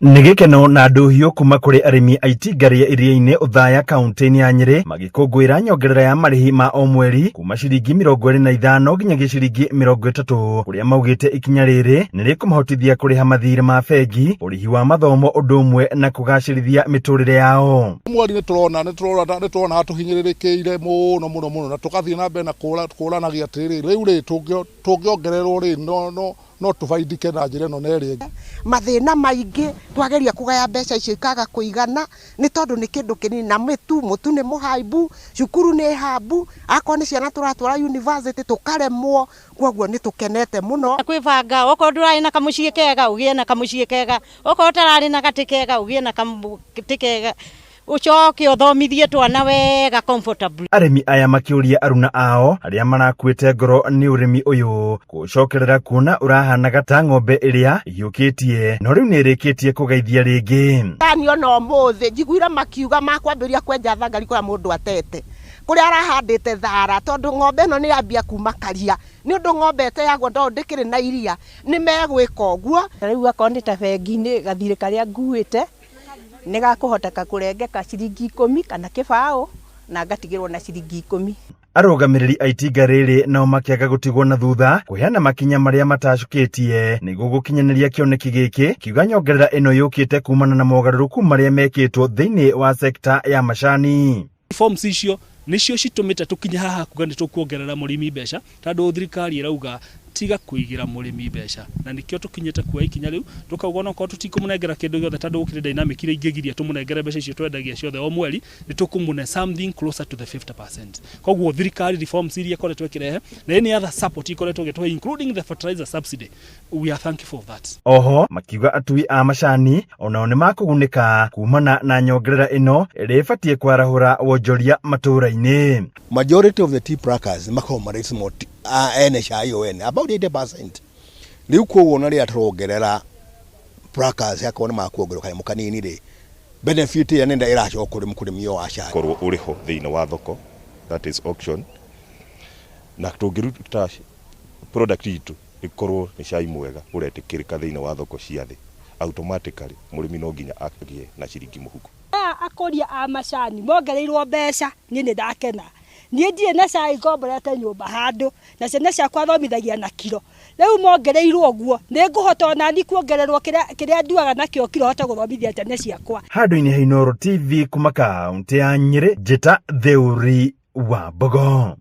Nigikeno na nduhio kuma kuri arimi aitingaria iria-ini Uthaya kaunti-ini ya Nyeri magikungwira nyongerera ya marihi ma o mweri kuma ciringi 25 nginyagia ciringi 30 kuria maugite ikinya riri nirikumahotithia kuriha mathirĩ ma bengi, urihi wa mathomo undu umwe na kugacirithia miturire yao. Mwari niturona atuhinyirikiire muno na tukathie na mbere na kuranagia atiri riu ri tungiongererwo ri no tufaidike na njira no neri mathina maingi twageria kugaya mbeca icio ikaga kuigana ni tondu ni kindu kinini na mutu ni muhaibu, cukuru ni habu, akwa ni ciana turatwara university tukaremwo, kwoguo ni tukenete muno kwibanga oko ndurari na kamuciĩ kega ugie na kamuciĩ kega, oko tarari na gati kega ugie na kamũtĩ kega, ucoke uthomithie twana wega comfortable. Arimi aya makiuria aruna ao aria marakuite ngoro ni urimi uyu gucokerera kuona urahanaga ta ng'ombe iria ihiukitie no riu nirikitie kugeithia ringi. Tani ono muthi njiguira makiuga makwambiria kwenja thangari kwa mundu atete kuria arahandite thara tondu ng'ombe no ni yambia kuma karia ni undu ng'ombe yagwo ndo ndikiri na iria ni megwika uguo. Riu akondi ta bengi-ini gathirĩ karia nguite nigakuhoteka kurengeka ciringi 10 kana kibao na ngatigirwo na ciringi 10. Arugamiriri aitinga riri nao makiaga gutigwo na thutha kuheana makinya maria matacukitie niguo gukinyaniria kioneki giki kiuga nyongerera ino yukite kumana na mogaruruku maria mekitwo thiini wa sekta ya macani. Reforms icio nicio citumite tukinya haha kuga ni tukuongerera murimi mbeca tondu thirikari irauga tiga kuigira murimi mbeca na nikio tukinyete kuoya ikinya riu tukauga no ko tutikumunengera kindu giothe tondu gukire dynamic iria ingigiria tumunengere mbeca icio twendagia ciothe o mweri ni tukumune something closer to the 50%. Koguo thirikari reforms iria koretwe kirehe na any other support ikoretwe gitwe including the fertilizer subsidy, we are thankful for that. Oho makiuga atui a macani onao ni makugunika kumana na nyongerera ino iri ibatie kwarahura wonjoria matura-ini. Majority of the tea packers makao marismo NHION about 80%. Riu kuona ri aturongerera packers yakona makuongeruka mukanini ri benefit ya nenda iracho kuri mukurimi wa acani korwo uriho thiini wa thoko, that is auction, na tungiruta product itu ikorwo ni cai mwega uretikirika thiini wa thoko cia thi, automatically murimi no nginya agie na ciringi muhuko. Akoria a macani mongereirwo mbeca ni ndakena ni ndie na cai ngomborete nyumba handu na ciana ciakwa thomithagia na kiro riu mongereirwo guo ni nguhota na ni kuongererwo kiria nduaga nakio kiro hota guthomithia ciana ciakwa. Handu-ini ha Inooro TV kuma kaunti ya Nyeri, Njĩta Theuri wa Mbogo.